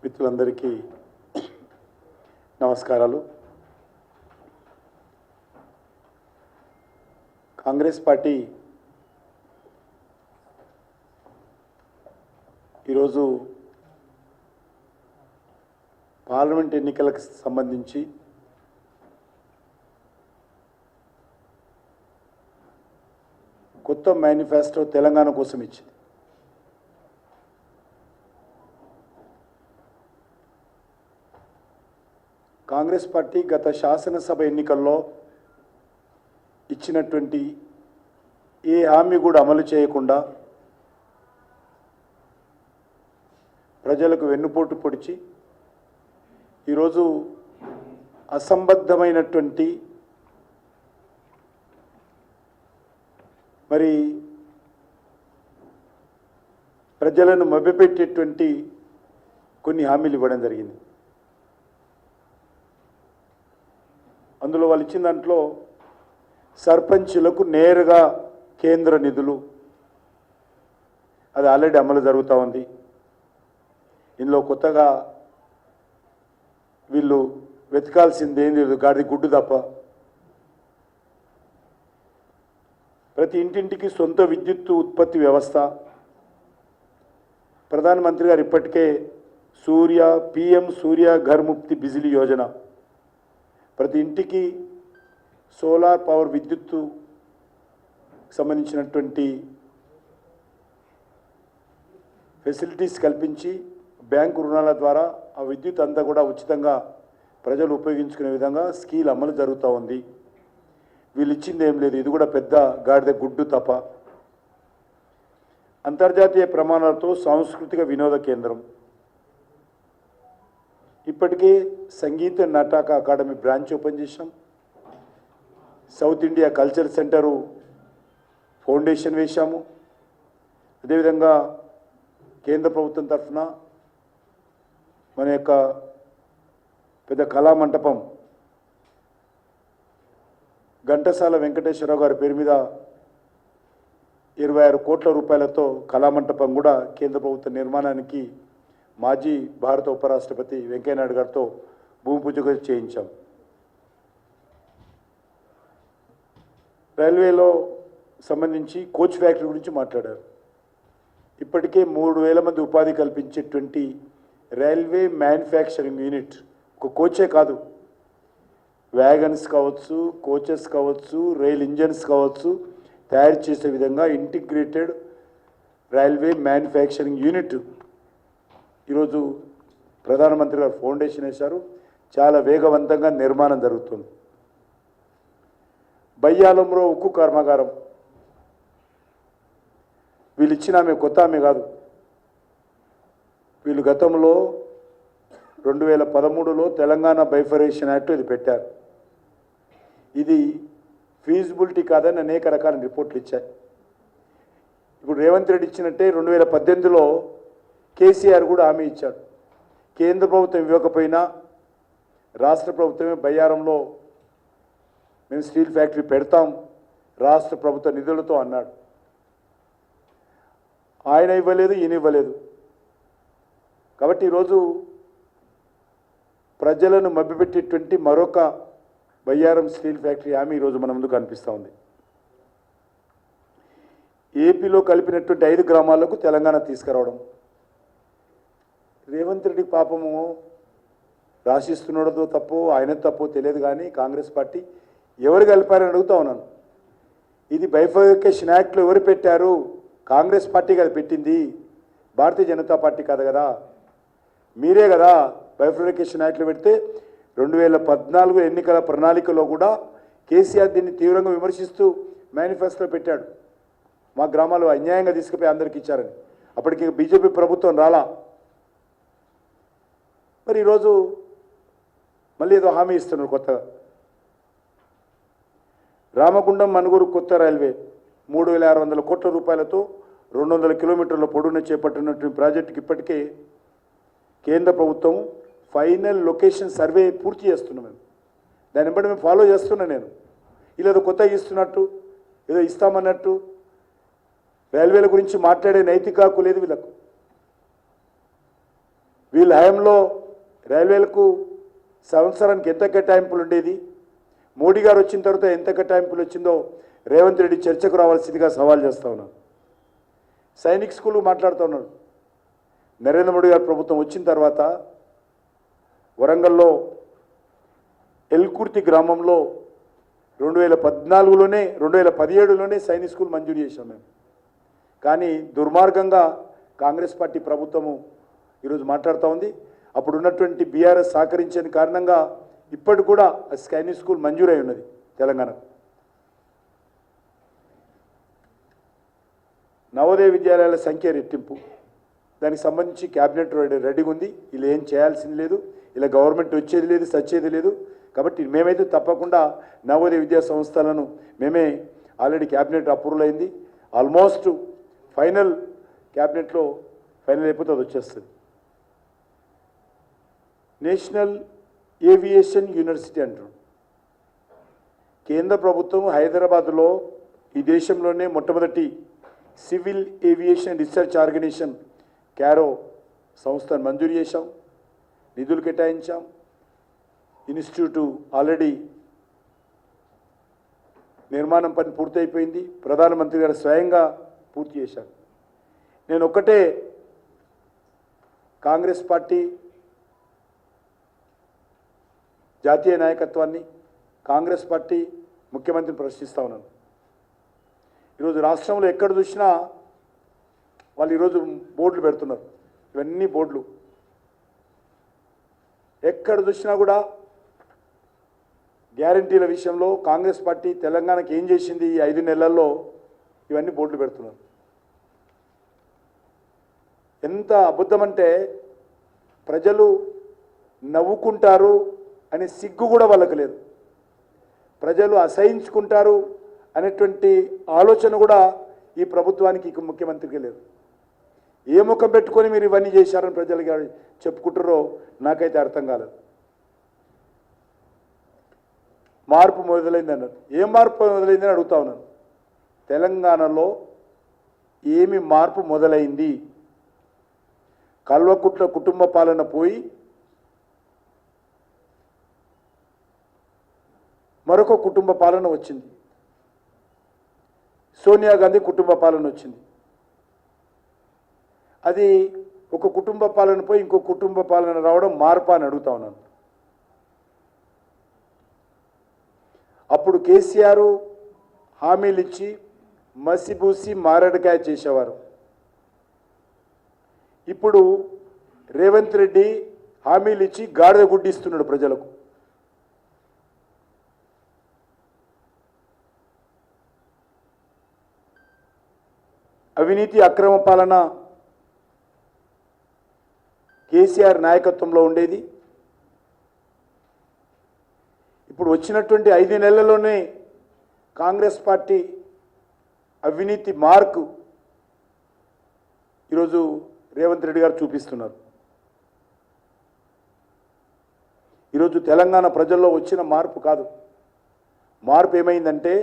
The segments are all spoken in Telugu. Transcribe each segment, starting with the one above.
మిత్రులందరికీ నమస్కారాలు. కాంగ్రెస్ పార్టీ ఈరోజు పార్లమెంట్ ఎన్నికలకు సంబంధించి కొత్త మేనిఫెస్టో తెలంగాణ కోసం ఇచ్చింది. కాంగ్రెస్ పార్టీ గత శాసనసభ ఎన్నికల్లో ఇచ్చినటువంటి ఏ హామీ కూడా అమలు చేయకుండా ప్రజలకు వెన్నుపోటు పొడిచి ఈరోజు అసంబద్ధమైనటువంటి మరి ప్రజలను మభ్యపెట్టేటువంటి కొన్ని హామీలు ఇవ్వడం జరిగింది. అందులో వాళ్ళు ఇచ్చిన దాంట్లో సర్పంచులకు నేరుగా కేంద్ర నిధులు, అది ఆల్రెడీ అమలు జరుగుతూ ఉంది. ఇందులో కొత్తగా వీళ్ళు వెతకాల్సింది ఏం లేదు, గాడి గుడ్డు తప్ప. ప్రతి ఇంటింటికి సొంత విద్యుత్తు ఉత్పత్తి వ్యవస్థ. ప్రధానమంత్రి గారు ఇప్పటికే PM సూర్య ఘర్ ముఫ్తి బిజిలీ యోజన, ప్రతి ఇంటికి సోలార్ పవర్ విద్యుత్తు సంబంధించినటువంటి ఫెసిలిటీస్ కల్పించి బ్యాంకు రుణాల ద్వారా ఆ విద్యుత్ అంతా కూడా ఉచితంగా ప్రజలు ఉపయోగించుకునే విధంగా స్కీమ్ అమలు జరుగుతూ ఉంది. వీళ్ళు ఇచ్చింది ఏం లేదు, ఇది కూడా పెద్ద గాడిద గుడ్డు తప్ప. అంతర్జాతీయ ప్రమాణాలతో సాంస్కృతిక వినోద కేంద్రం, ఇప్పటికే Sangeet Natak academy branch open చేశాం. South India culture centre foundation వేశాము. అదేవిధంగా కేంద్ర ప్రభుత్వం తరఫున మన యొక్క పెద్ద కళామంటపం ఘంటసాల వెంకటేశ్వరరావు గారి పేరు మీద 26 కోట్ల రూపాయలతో కళామంటపం కూడా కేంద్ర ప్రభుత్వ నిర్మాణానికి మాజీ భారత ఉపరాష్ట్రపతి వెంకయ్యనాయుడు గారితో భూమి పూజ చేయించాం. రైల్వేలో సంబంధించి కోచ్ ఫ్యాక్టరీ గురించి మాట్లాడారు. ఇప్పటికే 3,000 మంది ఉపాధి కల్పించేటువంటి రైల్వే మ్యానుఫ్యాక్చరింగ్ యూనిట్, ఒక కోచే కాదు, వ్యాగన్స్ కావచ్చు, కోచెస్ కావచ్చు, రైల్ ఇంజన్స్ కావచ్చు తయారు చేసే విధంగా ఇంటిగ్రేటెడ్ రైల్వే మ్యానుఫ్యాక్చరింగ్ యూనిట్ ఈరోజు ప్రధానమంత్రి గారు ఫౌండేషన్ వేశారు. చాలా వేగవంతంగా నిర్మాణం జరుగుతుంది. బయ్యాలంలో ఉక్కు కర్మాగారం, వీళ్ళు ఇచ్చిన ఆమె కొత్త ఆమె కాదు. వీళ్ళు గతంలో 2013లో తెలంగాణ బైఫరేషన్ యాక్ట్ ఇది పెట్టారు. ఇది ఫీజిబిలిటీ కాదని అనేక రకాల రిపోర్ట్లు ఇచ్చాయి. ఇప్పుడు రేవంత్ రెడ్డి ఇచ్చినట్టే 2018లో కేసీఆర్ కూడా హామీ ఇచ్చాడు. కేంద్ర ప్రభుత్వం ఇవ్వకపోయినా రాష్ట్ర ప్రభుత్వమే బయ్యారంలో మేము స్టీల్ ఫ్యాక్టరీ పెడతాం రాష్ట్ర ప్రభుత్వ నిధులతో అన్నాడు. ఆయన ఇవ్వలేదు, ఈయన ఇవ్వలేదు. కాబట్టి ఈరోజు ప్రజలను మభ్యపెట్టేటువంటి మరొక బయ్యారం స్టీల్ ఫ్యాక్టరీ హామీ ఈరోజు మన ముందు కనిపిస్తూ ఉంది. ఏపీలో కలిపినటువంటి 5 గ్రామాలకు తెలంగాణ తీసుకురావడం. రేవంత్ రెడ్డి పాపము రాసిస్తున్నాడో తప్పో ఆయన తప్పో తెలియదు, కానీ కాంగ్రెస్ పార్టీ ఎవరు కలిపారని అడుగుతా ఉన్నాను. ఇది బైఫర్కేషన్ యాక్ట్లో ఎవరు పెట్టారు? కాంగ్రెస్ పార్టీ కదా పెట్టింది, భారతీయ జనతా పార్టీ కాదు కదా. మీరే కదా బైఫర్కేషన్ యాక్ట్లో పెడితే 2014 ఎన్నికల ప్రణాళికలో కూడా కేసీఆర్ దీన్ని తీవ్రంగా విమర్శిస్తూ మేనిఫెస్టోలో పెట్టాడు. మా గ్రామాలు అన్యాయంగా తీసుకుపోయి అందరికి ఇచ్చారని. అప్పటికి బీజేపీ ప్రభుత్వం రాలా. మరి ఈరోజు మళ్ళీ ఏదో హామీ ఇస్తున్నారు కొత్తగా. రామగుండం మనుగురు కొత్త రైల్వే 3,600 కోట్ల రూపాయలతో 200 కిలోమీటర్ల పొడవున చేపట్టినటువంటి ప్రాజెక్టుకి ఇప్పటికే కేంద్ర ప్రభుత్వం ఫైనల్ లొకేషన్ సర్వే పూర్తి చేస్తున్నాం. మేము దాన్ని బట్టి మేము ఫాలో చేస్తున్నా. నేను ఇలా ఏదో కొత్తగా ఇస్తున్నట్టు, ఏదో ఇస్తామన్నట్టు రైల్వేల గురించి మాట్లాడే నైతిక హక్కు లేదు వీళ్ళకు. వీళ్ళ హయాంలో రైల్వేలకు సంవత్సరానికి ఎంత కేటాయింపులు ఉండేది, మోడీ గారు వచ్చిన తర్వాత ఎంత కేటాయింపులు వచ్చిందో రేవంత్ రెడ్డి చర్చకు రావాల్సిందిగా సవాల్ చేస్తా ఉన్నాను. సైనిక్ స్కూల్ మాట్లాడుతూ ఉన్నాడు. నరేంద్ర మోడీ గారు ప్రభుత్వం వచ్చిన తర్వాత వరంగల్లో ఎల్కుర్తి గ్రామంలో 2014లోనే 2017లోనే సైనిక్ స్కూల్ మంజూరు చేశాం మేము. కానీ దుర్మార్గంగా కాంగ్రెస్ పార్టీ ప్రభుత్వము ఈరోజు మాట్లాడుతూ ఉంది. అప్పుడు ఉన్నటువంటి బీఆర్ఎస్ సహకరించని కారణంగా ఇప్పటికి కూడా సైనిక్ స్కూల్ మంజూరై ఉన్నది తెలంగాణకు. నవోదయ విద్యాలయాల సంఖ్య రెట్టింపు, దానికి సంబంధించి క్యాబినెట్ రెడీగా ఉంది. ఇలా ఏం చేయాల్సింది లేదు, ఇలా గవర్నమెంట్ వచ్చేది లేదు, సచ్చేది లేదు. కాబట్టి మేమైతే తప్పకుండా నవోదయ విద్యా సంస్థలను మేమే ఆల్రెడీ క్యాబినెట్ అప్రూవల్ అయింది. ఆల్మోస్ట్ ఫైనల్ క్యాబినెట్లో ఫైనల్ అయిపోతే అది వచ్చేస్తుంది. నేషనల్ ఏవియేషన్ యూనివర్సిటీ అంటారు. కేంద్ర ప్రభుత్వం హైదరాబాద్లో ఈ దేశంలోనే మొట్టమొదటి civil aviation research organisation CARO సంస్థను మంజూరు చేశాం, నిధులు కేటాయించాం. ఇన్స్టిట్యూట్ ఆల్రెడీ నిర్మాణం పని పూర్తయిపోయింది. ప్రధానమంత్రి గారు స్వయంగా పూర్తి చేశారు. నేను ఒక్కటే కాంగ్రెస్ పార్టీ జాతీయ నాయకత్వాన్ని, కాంగ్రెస్ పార్టీ ముఖ్యమంత్రిని ప్రశ్నిస్తూ ఉన్నాను. ఈరోజు రాష్ట్రంలో ఎక్కడ చూసినా వాళ్ళు ఈరోజు బోర్డులు పెడుతున్నారు. ఇవన్నీ బోర్డులు ఎక్కడ చూసినా కూడా గ్యారంటీల విషయంలో కాంగ్రెస్ పార్టీ తెలంగాణకి ఏం చేసింది ఈ 5 నెలల్లో ఇవన్నీ బోర్డులు పెడుతున్నారు. ఎంత అబద్ధమంటే ప్రజలు నవ్వుకుంటారు అనే సిగ్గు కూడా వాళ్ళకి లేదు. ప్రజలు అసహించుకుంటారు అనేటువంటి ఆలోచన కూడా ఈ ప్రభుత్వానికి ఇక ముఖ్యమంత్రికి లేదు. ఏ ముఖం పెట్టుకొని మీరు ఇవన్నీ చేశారని ప్రజలు చెప్పుకుంటారో నాకైతే అర్థం కాలేదు. మార్పు మొదలైంది అన్నారు. ఏం మార్పు మొదలైందని అడుగుతా ఉన్నాను. తెలంగాణలో ఏమి మార్పు మొదలైంది? కల్వకుట్ల కుటుంబ పాలన పోయి మరొక కుటుంబ పాలన వచ్చింది. సోనియా గాంధీ కుటుంబ పాలన వచ్చింది. అది ఒక కుటుంబ పాలన పోయి ఇంకో కుటుంబ పాలన రావడం మార్పా అని అడుగుతా ఉన్నాను. అప్పుడు కేసీఆర్ హామీలు ఇచ్చి మసిబూసి మారడికాయ చేసేవారు. ఇప్పుడు రేవంత్ రెడ్డి హామీలు ఇచ్చి గాడిద గుడ్డిస్తున్నాడు ప్రజలకు. అవినీతి అక్రమ పాలన కేసీఆర్ నాయకత్వంలో ఉండేది. ఇప్పుడు వచ్చినటువంటి 5 నెలల్లోనే కాంగ్రెస్ పార్టీ అవినీతి మార్కు ఈరోజు రేవంత్ రెడ్డి గారు చూపిస్తున్నారు. ఈరోజు తెలంగాణ ప్రజల్లో వచ్చిన మార్పు కాదు. మార్పు ఏమైందంటే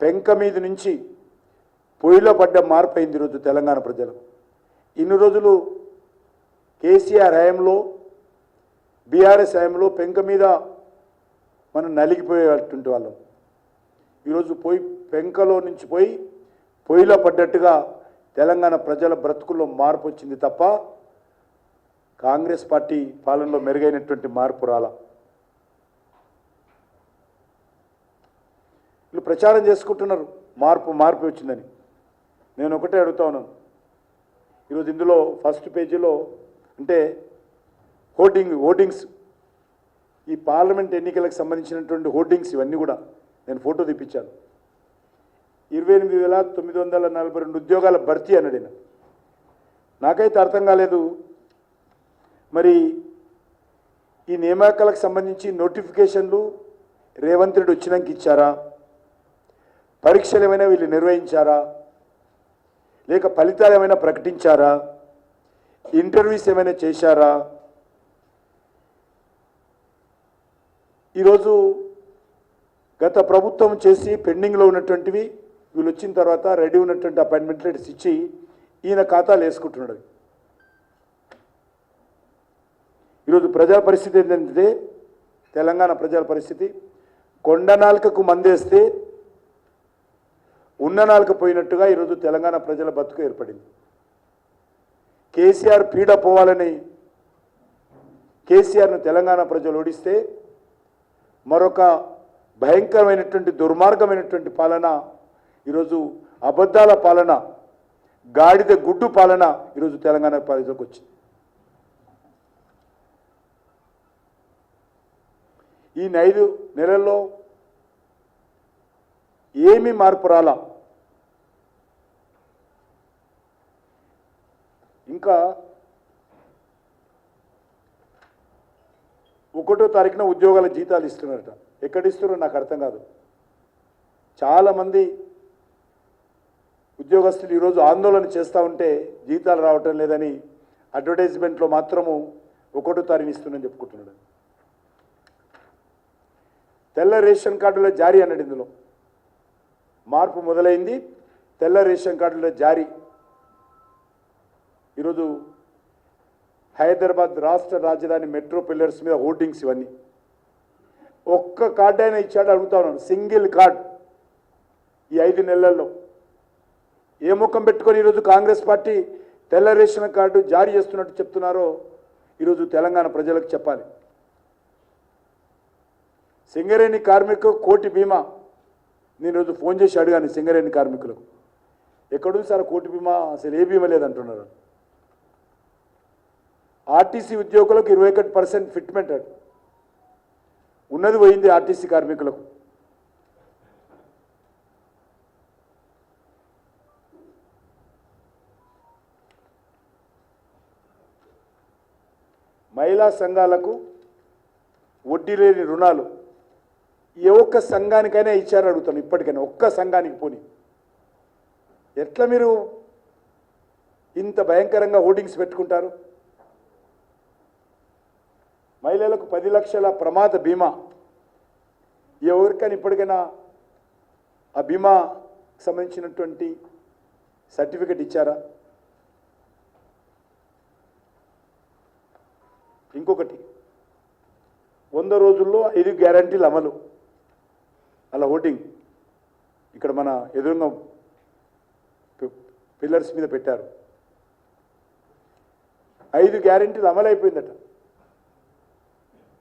పెంక మీద నుంచి పొయ్యిలో పడ్డ మార్పు అయింది ఈరోజు తెలంగాణ ప్రజలు. ఇన్ని రోజులు కేసీఆర్ హయాంలో, బీఆర్ఎస్ హయాంలో పెంక మీద మనం నలిగిపోయేటువంటి వాళ్ళం. ఈరోజు పెంకలో నుంచి పొయ్యిలో పడ్డట్టుగా తెలంగాణ ప్రజల బ్రతుకుల్లో మార్పు వచ్చింది తప్ప కాంగ్రెస్ పార్టీ పాలనలో మెరుగైనటువంటి మార్పు రాలా. వీళ్ళు ప్రచారం చేసుకుంటున్నారు మార్పు వచ్చిందని. నేను ఒకటే అడుగుతా ఉన్నాను. ఈరోజు ఇందులో ఫస్ట్ పేజీలో అంటే హోర్డింగ్స్, ఈ పార్లమెంట్ ఎన్నికలకు సంబంధించినటువంటి హోర్డింగ్స్ ఇవన్నీ కూడా నేను ఫోటో తెప్పించాను. 28,942 ఉద్యోగాల భర్తీ అన్నాడు. నాకైతే అర్థం కాలేదు. మరి ఈ నియామకాలకు సంబంధించి నోటిఫికేషన్లు రేవంత్ రెడ్డి వచ్చినాక ఇచ్చారా? పరీక్షలు ఏమైనా వీళ్ళు నిర్వహించారా? లేక ఫలితాలు ఏమైనా ప్రకటించారా? ఇంటర్వ్యూస్ ఏమైనా చేశారా? ఈరోజు గత ప్రభుత్వం చేసి పెండింగ్లో ఉన్నటువంటివి వీళ్ళు వచ్చిన తర్వాత రెడీ ఉన్నటువంటి అపాయింట్మెంట్ లెటర్స్ ఇచ్చి ఈయన ఖాతాలు వేసుకుంటున్నాడు. ఈరోజు ప్రజా పరిస్థితి ఏంటంటే తెలంగాణ ప్రజల పరిస్థితి కొండ నాలుకకు మందేస్తే ఉన్న నాలుక పోయినట్టుగా ఈరోజు తెలంగాణ ప్రజల బతుకు ఏర్పడింది. కేసీఆర్ పీడ పోవాలని కేసీఆర్ను తెలంగాణ ప్రజలు ఓడిస్తే మరొక భయంకరమైనటువంటి దుర్మార్గమైనటువంటి పాలన ఈరోజు అబద్ధాల పాలన గాడిద గుడ్డు పాలన ఈరోజు తెలంగాణ ప్రజలకు వచ్చింది. ఈ 5 నెలల్లో ఏమీ మార్పు రాలా. ఇంకా 1వ తారీఖున ఉద్యోగాల జీతాలు ఇస్తున్నారట. ఎక్కడ ఇస్తున్నారో నాకు అర్థం కాదు. చాలామంది ఉద్యోగస్తులు ఈరోజు ఆందోళన చేస్తూ ఉంటే జీతాలు రావటం లేదని అడ్వర్టైజ్మెంట్లో మాత్రము 1వ తారీఖున ఇస్తుందని చెప్పుకుంటున్నాడు. తెల్ల రేషన్ కార్డుల జారీ అన్నాడు. ఇందులో మార్పు మొదలైంది. తెల్ల రేషన్ కార్డుల జారీ ఈరోజు హైదరాబాద్ రాష్ట్ర రాజధాని మెట్రో పిల్లర్స్ మీద హోర్డింగ్స్ ఇవన్నీ ఒక్క కార్డు అయినా ఇచ్చాడు అడుగుతా ఉన్నాను. సింగిల్ కార్డ్ ఈ 5 నెలల్లో ఏ ముఖం పెట్టుకొని ఈరోజు కాంగ్రెస్ పార్టీ తెల్ల రేషన్ కార్డు జారీ చేస్తున్నట్టు చెప్తున్నారో ఈరోజు తెలంగాణ ప్రజలకు చెప్పాలి. సింగరేణి కార్మికులకు 1 కోటి బీమా నేను ఈరోజు ఫోన్ చేసి అడిగాను. సింగరేణి కార్మికులకు ఎక్కడుంది సార్ 1 కోటి బీమా? అసలు ఏ బీమా లేదంటున్నారు. ఆర్టీసీ ఉద్యోగులకు 21% ఫిట్మెంట్ అడు ఉన్నది పోయింది. ఆర్టీసీ కార్మికులకు మహిళా సంఘాలకు వడ్డీ లేని రుణాలు ఏ ఒక్క సంఘానికైనా ఇచ్చారు అడుగుతాను. ఇప్పటికైనా ఒక్క సంఘానికి పోని. ఎట్లా మీరు ఇంత భయంకరంగా హోర్డింగ్స్ పెట్టుకుంటారు? మహిళలకు 10 లక్షల ప్రమాద బీమా ఎవరికైనా ఇప్పటికైనా ఆ బీమా సంబంధించినటువంటి సర్టిఫికెట్ ఇచ్చారా? ఇంకొకటి 100 రోజుల్లో 5 గ్యారంటీలు అమలు అలా హోర్డింగ్ ఇక్కడ మన ఎదురుగా పిల్లర్స్ మీద పెట్టారు. 5 గ్యారంటీలు అమలు అయిపోయిందట.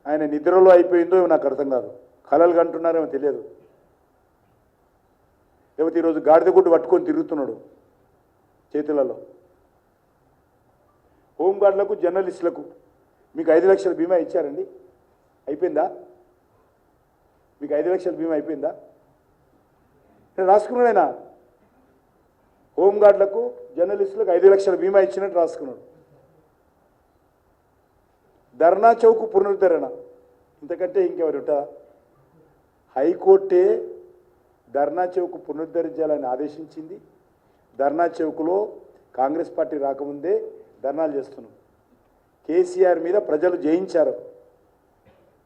ఆయన నిద్రలో అయిపోయిందో నాకు అర్థం కాదు. కలలు కంటున్నారేమో తెలియదు. లేకపోతే ఈరోజు గాడిద గుడ్డు పట్టుకొని తిరుగుతున్నాడు చేతులలో. హోంగార్డులకు జర్నలిస్టులకు మీకు 5 లక్షల బీమా ఇచ్చారండి. అయిపోయిందా? మీకు 5 లక్షల బీమా అయిపోయిందా? నేను రాసుకున్నాడైనా హోంగార్డులకు జర్నలిస్టులకు 5 లక్షల బీమా ఇచ్చినట్టు రాసుకున్నాడు. ధర్నా చౌక్ పునరుద్ధరణ ఇంతకంటే ఇంకెవరు ఉంటారా? హైకోర్టే ధర్నా చౌక్ పునరుద్ధరించాలని ఆదేశించింది. ధర్నా చౌక్లో కాంగ్రెస్ పార్టీ రాకముందే ధర్నాలు చేస్తున్నాం. కేసీఆర్ మీద ప్రజలు జయించారు.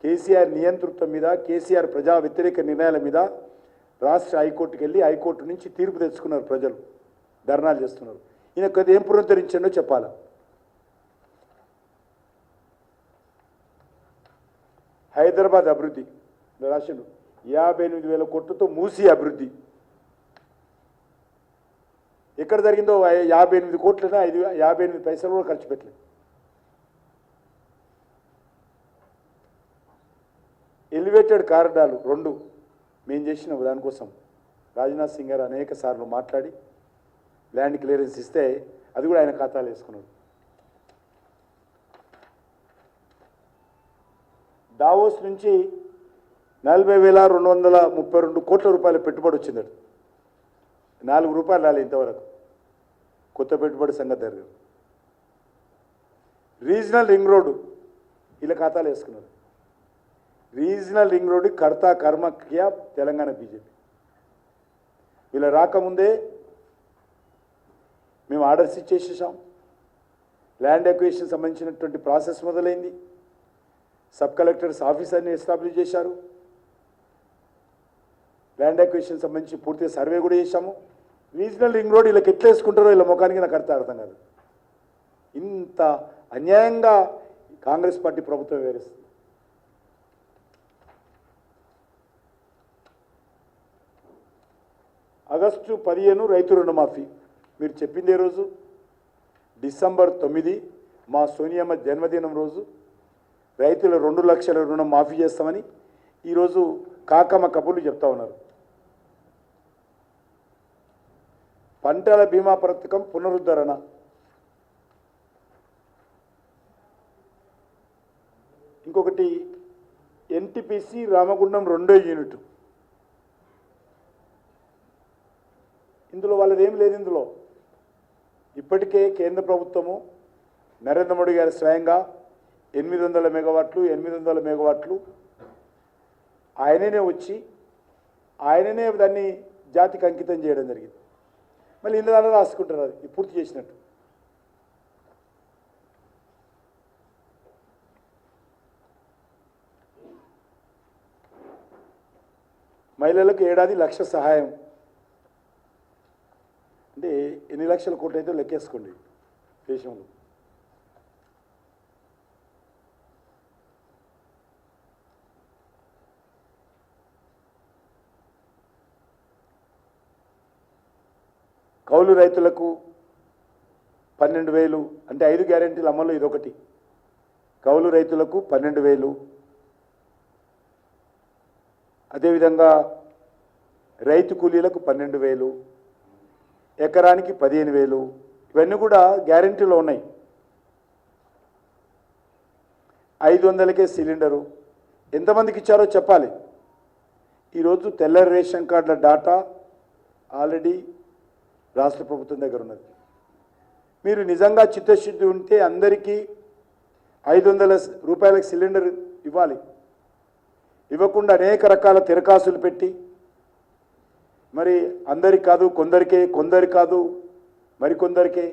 కేసీఆర్ నియంతృత్వం మీద, కేసీఆర్ ప్రజా వ్యతిరేక నిర్ణయాల మీద రాష్ట్ర హైకోర్టుకి వెళ్ళి హైకోర్టు నుంచి తీర్పు తెచ్చుకున్నారు. ప్రజలు ధర్నాలు చేస్తున్నారు. ఈయన కొద్ది ఏం పునరుద్ధరించాడో చెప్పాలి. హైదరాబాద్ అభివృద్ధి రాసిండు 58,000 కోట్లతో మూసి అభివృద్ధి. ఎక్కడ జరిగిందో 58 కోట్లైనా 58 పైసలు కూడా ఖర్చు పెట్టలేదు. ఎలివేటెడ్ కారిడార్లు 2 మేము చేసిన దానికోసం రాజ్నాథ్ సింగ్ గారు అనేక సార్లు మాట్లాడి ల్యాండ్ క్లియరెన్స్ ఇస్తే అది కూడా ఆయన ఖాతాలో వేసుకున్నాడు. దావోస్ నుంచి 40,232 కోట్ల రూపాయల పెట్టుబడి వచ్చిందట. 4 రూపాయలు రాలేదు ఇంతవరకు. కొత్త పెట్టుబడి సంగతి జరగదు. రీజనల్ రింగ్ రోడ్డు ఇలా ఖాతాలు వేసుకున్నారు. రీజనల్ రింగ్ రోడ్డు కర్త కర్మక్య తెలంగాణ బీజేపీ. వీళ్ళ రాకముందే మేము ఆర్డర్స్ ఇచ్చేసేసాం. ల్యాండ్ అక్విజిషన్ సంబంధించినటువంటి ప్రాసెస్ మొదలైంది. సబ్ కలెక్టర్స్ ఆఫీసర్ని ఎస్టాబ్లిష్ చేశారు. ల్యాండ్ అక్విజిషన్ సంబంధించి పూర్తిగా సర్వే కూడా చేశాము. రీజనల్ రింగ్ రోడ్ వీళ్ళకి ఎట్లా వేసుకుంటారో వీళ్ళ ముఖానికి నాకు అర్థం కాదు. ఇంత అన్యాయంగా కాంగ్రెస్ పార్టీ ప్రభుత్వం వివరిస్తుంది. ఆగస్టు 15 రైతు రుణమాఫీ. మీరు చెప్పిందే రోజు డిసెంబర్ 9 మా సోనియమ్మ జన్మదినం రోజు రైతుల 2 లక్షల రుణం మాఫీ చేస్తామని ఈరోజు కాకమ్మ కబుర్లు చెప్తా ఉన్నారు. పంటల బీమా పథకం పునరుద్ధరణ. ఇంకొకటి ఎన్టీపీసీ రామగుండం 2వ యూనిట్. ఇందులో వాళ్ళది ఏం లేదు. ఇందులో ఇప్పటికే కేంద్ర ప్రభుత్వము నరేంద్ర మోడీ గారు స్వయంగా 800 మెగావాట్లు ఆయననే వచ్చి ఆయననే దాన్ని జాతికి అంకితం చేయడం జరిగింది. మళ్ళీ ఇందులో రాసుకుంటారు అది పూర్తి చేసినట్టు. మహిళలకు ఏడాది 1,00,000 సహాయం. అంటే ఎన్ని లక్షల కోట్లు అయితే లెక్కేసుకోండి దేశంలో. కౌలు రైతులకు 12,000 అంటే 5 గ్యారెంటీల అమలు ఇదొకటి. కౌలు రైతులకు 12,000. అదేవిధంగా రైతు కూలీలకు 12,000, ఎకరానికి 15,000. ఇవన్నీ కూడా గ్యారెంటీలో ఉన్నాయి. 500కే సిలిండరు. ఎంతమందికి ఇచ్చారో చెప్పాలి. ఈరోజు తెల్ల రేషన్ కార్డుల డాటా ఆల్రెడీ రాష్ట్ర ప్రభుత్వం దగ్గర ఉన్నది. మీరు నిజంగా చిత్తశుద్ధి ఉంటే అందరికీ 500 రూపాయలకు సిలిండర్ ఇవ్వాలి. ఇవ్వకుండా అనేక రకాల తిరకాసులు పెట్టి మరి అందరికి కాదు కొందరికే, కొందరి కాదు మరికొందరికే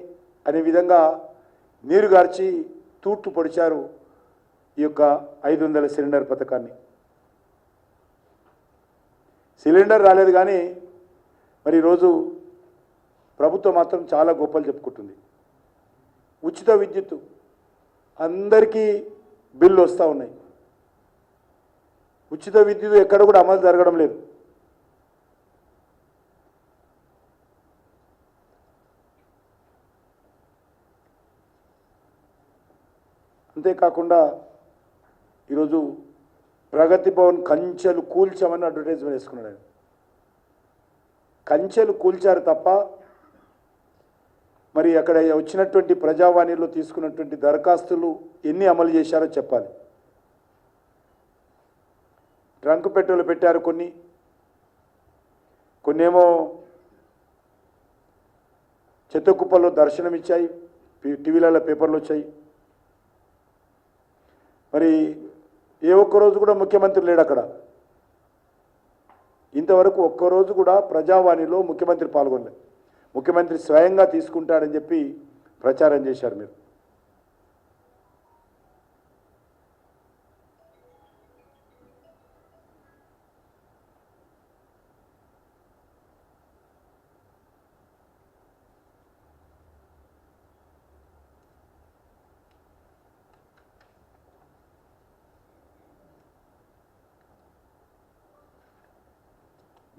అనే విధంగా నీరు గార్చి తూట్లు పొడిచారు ఈ యొక్క 500 సిలిండర్ పథకాన్ని. సిలిండర్ రాలేదు కానీ మరి ఈరోజు ప్రభుత్వం మాత్రం చాలా గొప్పలు చెప్పుకుంటుంది. ఉచిత విద్యుత్తు అందరికీ బిల్లు వస్తూ ఉన్నాయి. ఉచిత విద్యుత్ ఎక్కడ కూడా అమలు జరగడం లేదు. అంతేకాకుండా ఈరోజు ప్రగతి భవన్ కంచెలు కూల్చామని అడ్వర్టైజ్మెంట్ వేసుకున్నాడు ఆయన. కంచెలు కూల్చారు తప్ప మరి అక్కడ వచ్చినటువంటి ప్రజావాణిలో తీసుకున్నటువంటి దరఖాస్తులు ఎన్ని అమలు చేశారో చెప్పాలి. ట్రంక్ పెట్రోలు పెట్టారు, కొన్నేమో చెత్త కుప్పల్లో దర్శనం ఇచ్చాయి, టీవీలలో పేపర్లు వచ్చాయి. మరి ఏ ఒక్కరోజు కూడా ముఖ్యమంత్రి లేడు అక్కడ. ఇంతవరకు ఒక్కరోజు కూడా ప్రజావాణిలో ముఖ్యమంత్రి పాల్గొనలేదు. ముఖ్యమంత్రి స్వయంగా తీసుకుంటాడని చెప్పి ప్రచారం చేశారు మీరు.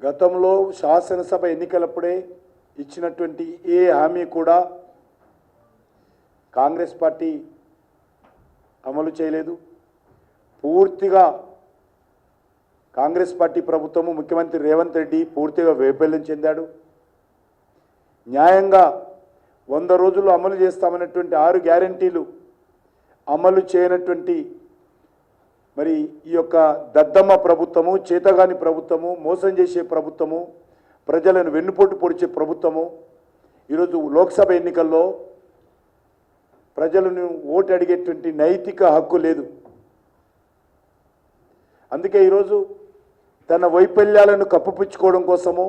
గతంలో శాసనసభ ఎన్నికలప్పుడే ఇచ్చినటువంటి ఏ హామీ కూడా కాంగ్రెస్ పార్టీ అమలు చేయలేదు. పూర్తిగా కాంగ్రెస్ పార్టీ ప్రభుత్వము, ముఖ్యమంత్రి రేవంత్ రెడ్డి పూర్తిగా వైఫల్యం చెందాడు. న్యాయంగా 100 రోజుల్లో అమలు చేస్తామన్నటువంటి 6 గ్యారెంటీలు అమలు చేయనటువంటి మరి ఈ యొక్క దద్దమ్మ ప్రభుత్వము, చేతగాని ప్రభుత్వము, మోసం చేసే ప్రభుత్వము, ప్రజలను వెన్నుపోటు పొడిచే ప్రభుత్వము ఈరోజు లోక్సభ ఎన్నికల్లో ప్రజలను ఓటు అడిగేటువంటి నైతిక హక్కు లేదు. అందుకే ఈరోజు తన వైఫల్యాలను కప్పిపుచ్చుకోవడం కోసము,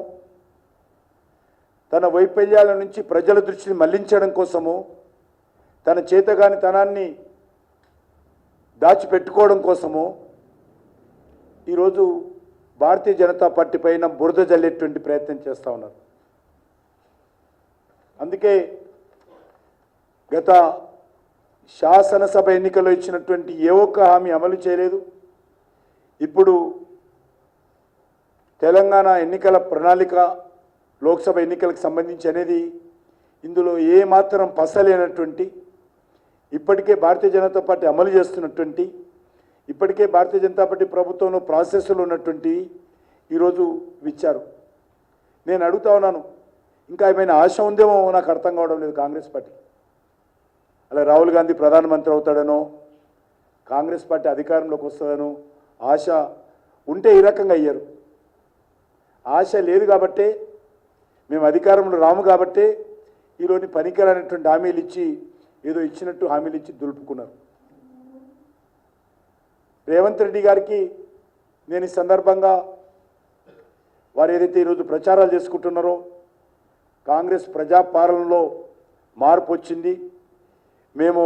తన వైఫల్యాల నుంచి ప్రజల దృష్టిని మళ్లించడం కోసము, తన చేతగాని తనాన్ని దాచిపెట్టుకోవడం కోసము ఈరోజు భారతీయ జనతా పార్టీ పైన బురద జల్లేటువంటి ప్రయత్నం చేస్తూ ఉన్నారు. అందుకే గత శాసనసభ ఎన్నికల్లో ఇచ్చినటువంటి ఏ ఒక్క హామీ అమలు చేయలేదు. ఇప్పుడు తెలంగాణ ఎన్నికల ప్రణాళిక లోక్సభ ఎన్నికలకు సంబంధించి అనేది ఇందులో ఏమాత్రం పసలేనటువంటి, ఇప్పటికే భారతీయ జనతా పార్టీ అమలు చేస్తున్నటువంటి, ఇప్పటికే భారతీయ జనతా పార్టీ ప్రభుత్వంలో ప్రాసెస్లో ఉన్నటువంటి ఈరోజు ఇచ్చారు. నేను అడుగుతా ఉన్నాను, ఇంకా ఏమైనా ఆశ ఉందేమో నాకు అర్థం కావడం లేదు కాంగ్రెస్ పార్టీ. అలా రాహుల్ గాంధీ ప్రధానమంత్రి అవుతాడనో, కాంగ్రెస్ పార్టీ అధికారంలోకి వస్తుందనో ఆశ ఉంటే ఈ రకంగా అయ్యారు. ఆశ లేదు కాబట్టే, మేము అధికారంలో రాము కాబట్టే ఈరోజు పనికిరానటువంటి హామీలు ఇచ్చి, ఏదో ఇచ్చినట్టు హామీలు ఇచ్చి దులుపుకున్నారు. రేవంత్ రెడ్డి గారికి నేను ఈ సందర్భంగా వారు ఏదైతే ఈరోజు ప్రచారాలు చేసుకుంటున్నారో, కాంగ్రెస్ ప్రజాపాలనలో మార్పు వచ్చింది, మేము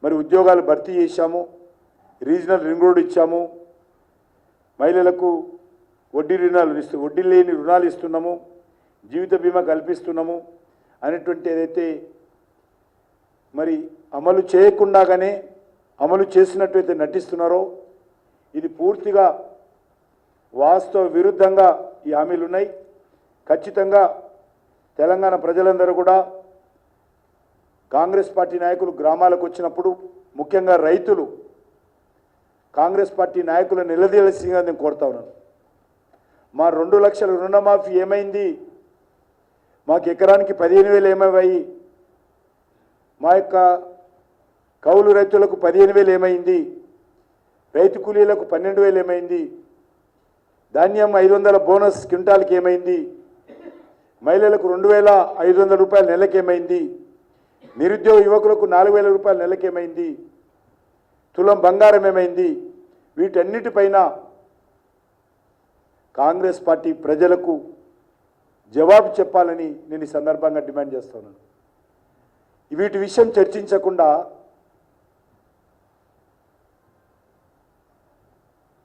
మరి ఉద్యోగాలు భర్తీ చేశాము, రీజనల్ రింగ్ రోడ్ ఇచ్చాము, మహిళలకు వడ్డీ లేని రుణాలు ఇస్తున్నాము, జీవిత బీమా కల్పిస్తున్నాము అనేటువంటి ఏదైతే మరి అమలు చేయకుండానే అమలు చేసినట్టయితే నటిస్తున్నారో, ఇది పూర్తిగా వాస్తవ విరుద్ధంగా ఈ హామీలు ఉన్నాయి. ఖచ్చితంగా తెలంగాణ ప్రజలందరూ కూడా కాంగ్రెస్ పార్టీ నాయకులు గ్రామాలకు వచ్చినప్పుడు, ముఖ్యంగా రైతులు కాంగ్రెస్ పార్టీ నాయకులను నిలదీయాల్సిందిగా నేను కోరుతా ఉన్నాను. మా 2 లక్షల రుణమాఫీ ఏమైంది? మాకు ఎకరానికి 15,000 ఏమయ్యాయి? మా యొక్క కౌలు రైతులకు 15,000 ఏమైంది? రైతు కూలీలకు 12,000 ఏమైంది? ధాన్యం 500 బోనస్ క్వింటాల్కి ఏమైంది? మహిళలకు 2,500 రూపాయల నెలకి ఏమైంది? నిరుద్యోగ యువకులకు 4,000 రూపాయల నెలకి ఏమైంది? తులం బంగారం ఏమైంది? వీటన్నిటిపైన కాంగ్రెస్ పార్టీ ప్రజలకు జవాబు చెప్పాలని నేను ఈ సందర్భంగా డిమాండ్ చేస్తున్నాను. వీటి విషయం చర్చించకుండా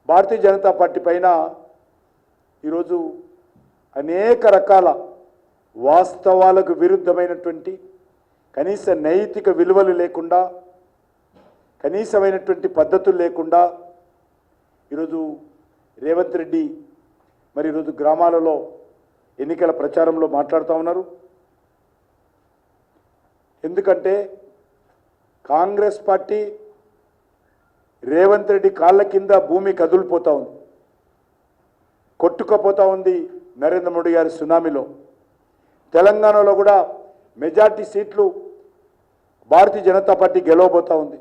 భారతీయ జనతా పార్టీ పైన ఈరోజు అనేక రకాల వాస్తవాలకు విరుద్ధమైనటువంటి, కనీస నైతిక విలువలు లేకుండా, కనీసమైనటువంటి పద్ధతులు లేకుండా ఈరోజు రేవంత్ రెడ్డి మరి ఈరోజు గ్రామాలలో ఎన్నికల ప్రచారంలో మాట్లాడుతూ ఉన్నారు. ఎందుకంటే కాంగ్రెస్ పార్టీ రేవంత్ రెడ్డి కాళ్ళ కింద భూమి కదులిపోతూ ఉంది, కొట్టుకుపోతూ ఉంది. నరేంద్ర మోడీ గారి సునామీలో తెలంగాణలో కూడా మెజార్టీ సీట్లు భారతీయ జనతా పార్టీ గెలవబోతూ ఉంది.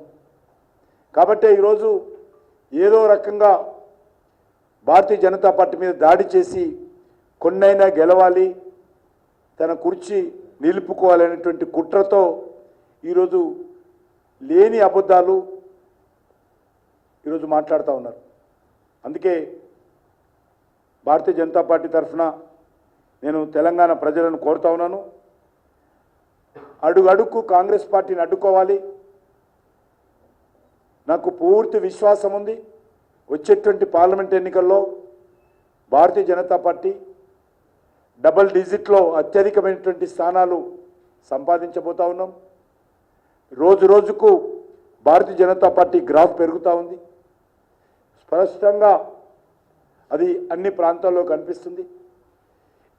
కాబట్టి ఈరోజు ఏదో రకంగా భారతీయ జనతా పార్టీ మీద దాడి చేసి కొన్నైనా గెలవాలి, తన కుర్చీ నిలుపుకోవాలనేటువంటి కుట్రతో ఈరోజు లేని అబద్ధాలు ఈరోజు మాట్లాడుతూ ఉన్నారు. అందుకే భారతీయ జనతా పార్టీ తరఫున నేను తెలంగాణ ప్రజలను కోరుతా ఉన్నాను, అడుగడుక్కు కాంగ్రెస్ పార్టీని అడ్డుకోవాలి. నాకు పూర్తి విశ్వాసం ఉంది, వచ్చేటువంటి పార్లమెంట్ ఎన్నికల్లో భారతీయ జనతా పార్టీ డబుల్ డిజిట్లో అత్యధికమైనటువంటి స్థానాలు సంపాదించబోతా ఉన్నాం. రోజు రోజుకు భారతీయ జనతా పార్టీ గ్రాఫ్ పెరుగుతూ ఉంది. స్పష్టంగా అది అన్ని ప్రాంతాల్లో కనిపిస్తుంది.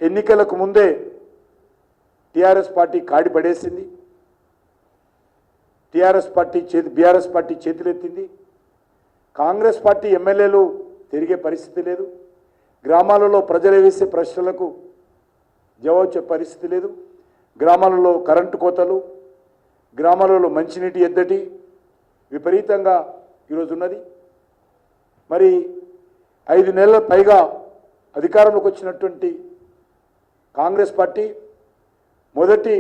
ఎన్నికలకు ముందే టీఆర్ఎస్ పార్టీ కాడి పడేసింది, బీఆర్ఎస్ పార్టీ చేతులెత్తింది. కాంగ్రెస్ పార్టీ ఎమ్మెల్యేలు తిరిగే పరిస్థితి లేదు, గ్రామాలలో ప్రజలు వేసే ప్రశ్నలకు జవాబు చెప్పే పరిస్థితి లేదు. గ్రామాలలో కరెంటు కోతలు, గ్రామాలలో మంచినీటి ఎద్దటి విపరీతంగా ఈరోజు ఉన్నది. మరి 5 నెలల పైగా అధికారంలోకి వచ్చినటువంటి కాంగ్రెస్ పార్టీ మొదటి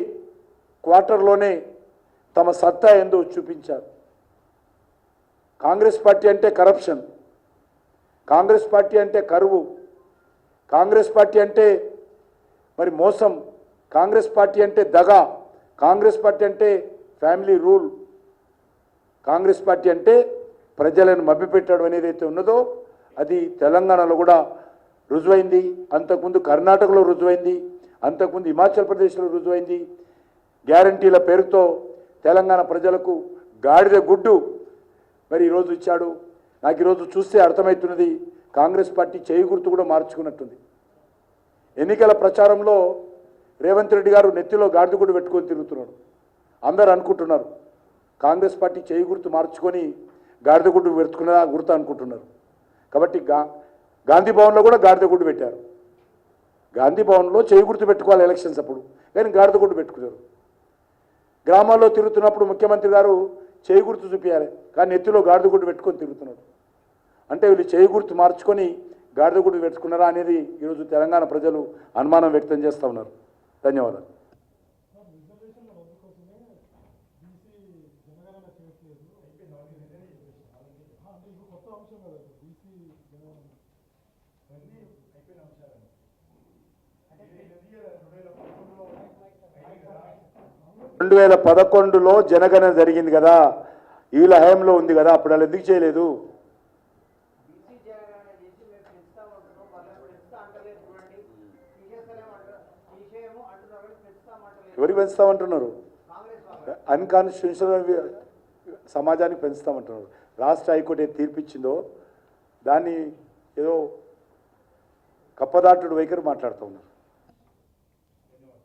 క్వార్టర్లోనే తమ సత్తా ఏందో చూపించారు. కాంగ్రెస్ పార్టీ అంటే కరప్షన్, కాంగ్రెస్ పార్టీ అంటే కరువు, కాంగ్రెస్ పార్టీ అంటే మరి మోసం, కాంగ్రెస్ పార్టీ అంటే దగా, కాంగ్రెస్ పార్టీ అంటే ఫ్యామిలీ రూల్, కాంగ్రెస్ పార్టీ అంటే ప్రజలను మభ్యపెట్టడం అనేది అయితే ఉన్నదో అది తెలంగాణలో కూడా రుజువైంది, అంతకుముందు కర్ణాటకలో రుజువైంది, అంతకుముందు హిమాచల్ ప్రదేశ్లో రుజువైంది. గ్యారంటీల పేరుతో తెలంగాణ ప్రజలకు గాడిద గుడ్డు మరి ఈరోజు ఇచ్చాడు. నాకు ఈరోజు చూస్తే అర్థమవుతున్నది, కాంగ్రెస్ పార్టీ చేయి గుర్తు కూడా మార్చుకున్నట్టుంది. ఎన్నికల ప్రచారంలో రేవంత్ రెడ్డి గారు నెత్తిలో గాడిద గుడ్డు పెట్టుకొని తిరుగుతున్నాడు. అందరూ అనుకుంటున్నారు కాంగ్రెస్ పార్టీ చేయి గుర్తు మార్చుకొని గాడిద గుడ్డు పెట్టుకున్న గుర్తు అనుకుంటున్నారు. కాబట్టి గాంధీ భవన్లో కూడా గాడిద గుడ్డు పెట్టారు. గాంధీ భవన్లో చేయి గుర్తు పెట్టుకోవాలి ఎలక్షన్స్ అప్పుడు, కానీ గాడిద గుడ్డు పెట్టుకున్నారు. గ్రామాల్లో తిరుగుతున్నప్పుడు ముఖ్యమంత్రి గారు చేయి గుర్తు చూపించాలి, కానీ నెత్తిలో గాడిద గుడ్డు పెట్టుకొని తిరుగుతున్నాడు. అంటే వీళ్ళు చేయి గుర్తు మార్చుకొని గాడిద గుడ్డు పెట్టుకున్నారా అనేది ఈరోజు తెలంగాణ ప్రజలు అనుమానం వ్యక్తం చేస్తూ ఉన్నారు. ధన్యవాదాలు. రెండు 2011లో జనగణన జరిగింది కదా, వీళ్ళ హయాంలో ఉంది కదా, అప్పుడు వాళ్ళు ఎందుకు చేయలేదు? ఎవరికి పెంచుతామంటున్నారు? అన్కాన్స్టిట్యూషనల్ సమాజానికి పెంచుతామంటున్నారు. రాష్ట్ర హైకోర్టు ఏది తీర్పిచ్చిందో దాన్ని ఏదో కప్పదాటుడు వైఖరి మాట్లాడుతూ ఉన్నారు.